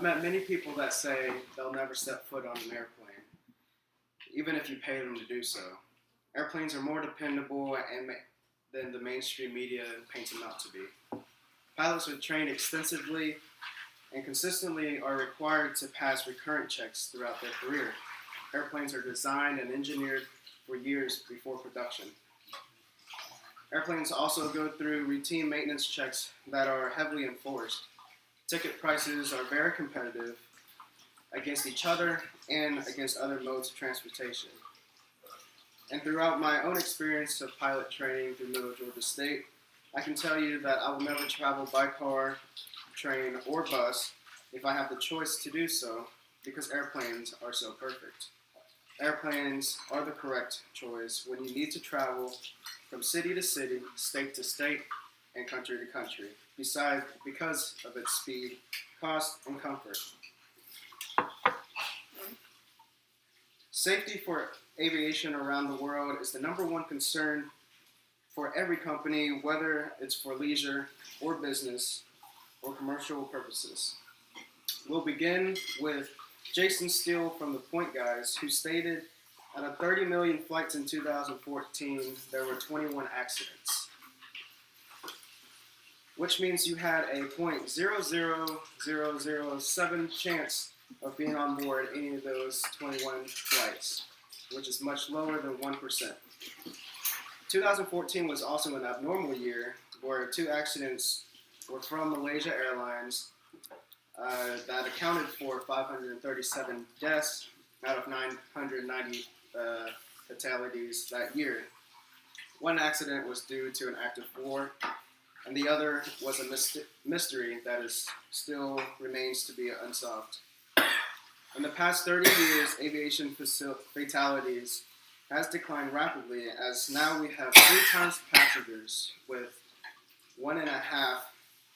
I've met many people that say they'll never step foot on an airplane, even if you pay them to do so. Airplanes are more dependable than the mainstream media paints them out to be. Pilots are trained extensively and consistently are required to pass recurrent checks throughout their career. Airplanes are designed and engineered for years before production. Airplanes also go through routine maintenance checks that are heavily enforced. Ticket prices are very competitive against each other and against other modes of transportation. And throughout my own experience of pilot training through Middle Georgia State, I can tell you that I will never travel by car, train, or bus if I have the choice to do so, because airplanes are so perfect. Airplanes are the correct choice when you need to travel from city to city, state to state, and country to country, because of its speed, cost, and comfort. Safety for aviation around the world is the number one concern for every company, whether it's for leisure or business or commercial purposes. We'll begin with Jason Steele from the Point Guys, who stated out of 30 million flights in 2014, there were 21 accidents, which means you had a 0.00007 chance of being on board any of those 21 flights, which is much lower than 1%. 2014 was also an abnormal year where 2 accidents were from Malaysia Airlines that accounted for 537 deaths out of 990 fatalities that year. One accident was due to an act of war, and the other was a mystery that still remains to be unsolved. In the past 30 years, aviation fatalities has declined rapidly, as now we have 3 times passengers with 1.5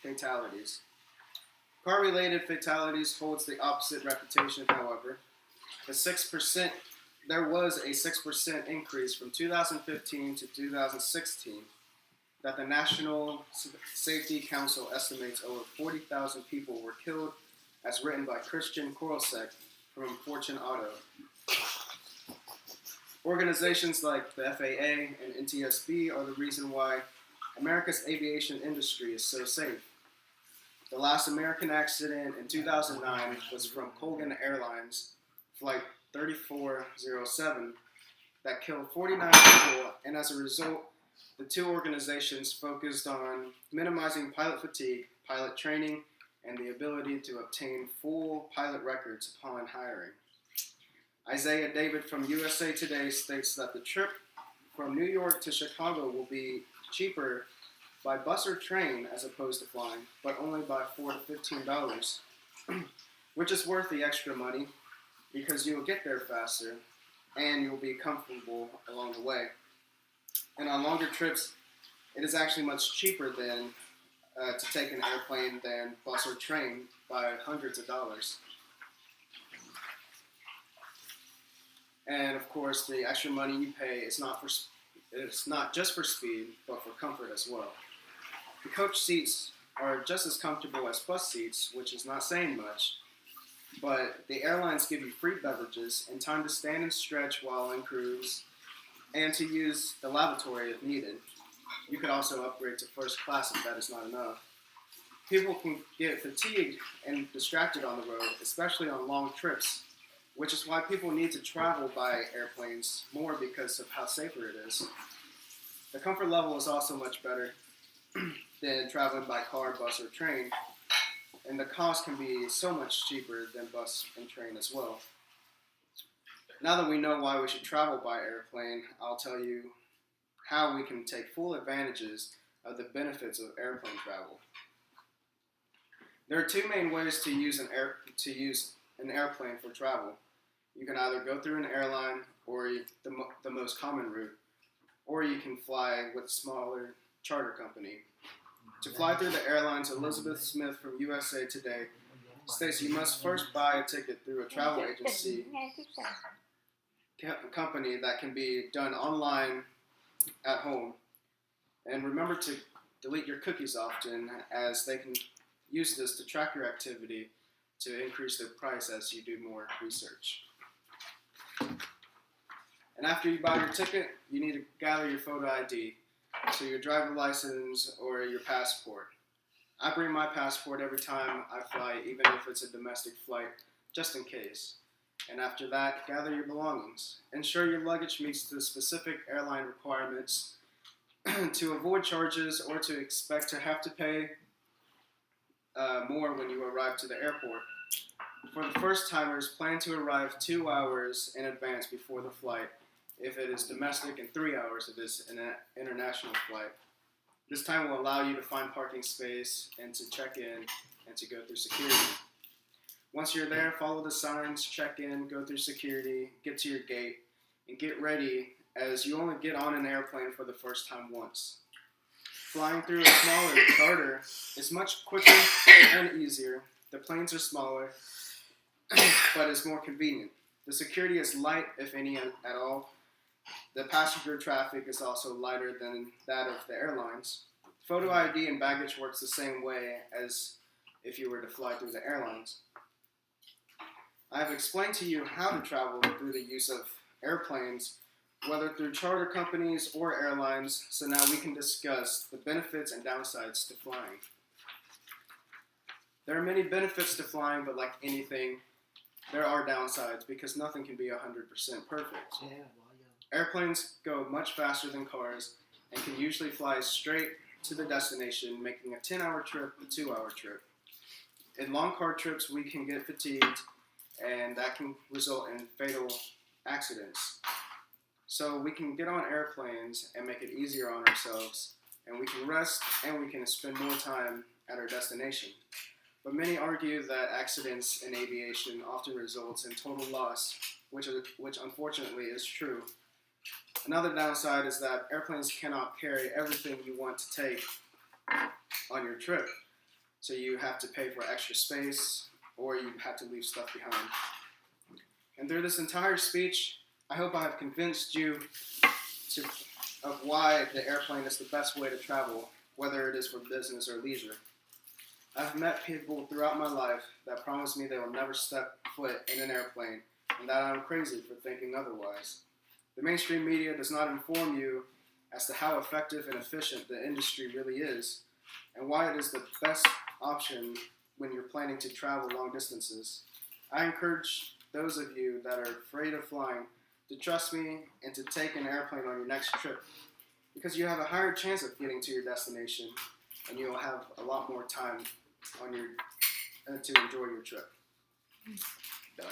fatalities. Car-related fatalities holds the opposite reputation, however. There was a 6% increase from 2015 to 2016 that the National Safety Council estimates over 40,000 people were killed, as written by Christian Korosek from Fortune Auto. Organizations like the FAA and NTSB are the reason why America's aviation industry is so safe. The last American accident in 2009 was from Colgan Airlines Flight 3407 that killed 49 people, and as a result, the 2 organizations focused on minimizing pilot fatigue, pilot training, and the ability to obtain full pilot records upon hiring. Isaiah David from USA Today states that the trip from New York to Chicago will be cheaper by bus or train as opposed to flying, but only by $4 to $15, which is worth the extra money because you'll get there faster and you'll be comfortable along the way. And on longer trips, it is actually much cheaper than to take an airplane than bus or train by hundreds of dollars. And of course, the extra money you pay is it's not just for speed, but for comfort as well. The coach seats are just as comfortable as bus seats, which is not saying much, but the airlines give you free beverages and time to stand and stretch while en cruise, and to use the lavatory if needed. You could also upgrade to first class if that is not enough. People can get fatigued and distracted on the road, especially on long trips, which is why people need to travel by airplanes more because of how safer it is. The comfort level is also much better than traveling by car, bus, or train, and the cost can be so much cheaper than bus and train as well. Now that we know why we should travel by airplane, I'll tell you how we can take full advantages of the benefits of airplane travel. There are 2 main ways to use an airplane for travel. You can either go through an airline, or the most common route, or you can fly with a smaller charter company. To fly through the airlines, Elizabeth Smith from USA Today states you must first buy a ticket through a travel agency company that can be done online at home. And remember to delete your cookies often, as they can use this to track your activity to increase the price as you do more research. And after you buy your ticket, you need to gather your photo ID, so your driver license or your passport. I bring my passport every time I fly, even if it's a domestic flight, just in case. And after that, gather your belongings. Ensure your luggage meets the specific airline requirements to avoid charges or to expect to have to pay more when you arrive to the airport. For the first timers, plan to arrive 2 hours in advance before the flight if it is domestic and 3 hours if it's an international flight. This time will allow you to find parking space and to check in and to go through security. Once you're there, follow the signs, check in, go through security, get to your gate, and get ready as you only get on an airplane for the first time once. Flying through a smaller charter is much quicker and easier. The planes are smaller, but it's more convenient. The security is light, if any at all. The passenger traffic is also lighter than that of the airlines. Photo ID and baggage works the same way as if you were to fly through the airlines. I have explained to you how to travel through the use of airplanes, whether through charter companies or airlines, so now we can discuss the benefits and downsides to flying. There are many benefits to flying, but like anything, there are downsides because nothing can be 100% perfect. Airplanes go much faster than cars and can usually fly straight to the destination, making a 10-hour trip a 2-hour trip. In long car trips, we can get fatigued, and that can result in fatal accidents. So we can get on airplanes and make it easier on ourselves, and we can rest and we can spend more time at our destination. But many argue that accidents in aviation often results in total loss, which unfortunately is true. Another downside is that airplanes cannot carry everything you want to take on your trip. So you have to pay for extra space, or you have to leave stuff behind. And through this entire speech, I hope I have convinced you of why the airplane is the best way to travel, whether it is for business or leisure. I've met people throughout my life that promise me they will never step foot in an airplane, and that I'm crazy for thinking otherwise. The mainstream media does not inform you as to how effective and efficient the industry really is, and why it is the best option when you're planning to travel long distances. I encourage those of you that are afraid of flying to trust me and to take an airplane on your next trip, because you have a higher chance of getting to your destination, and you'll have a lot more time on to enjoy your trip. Done.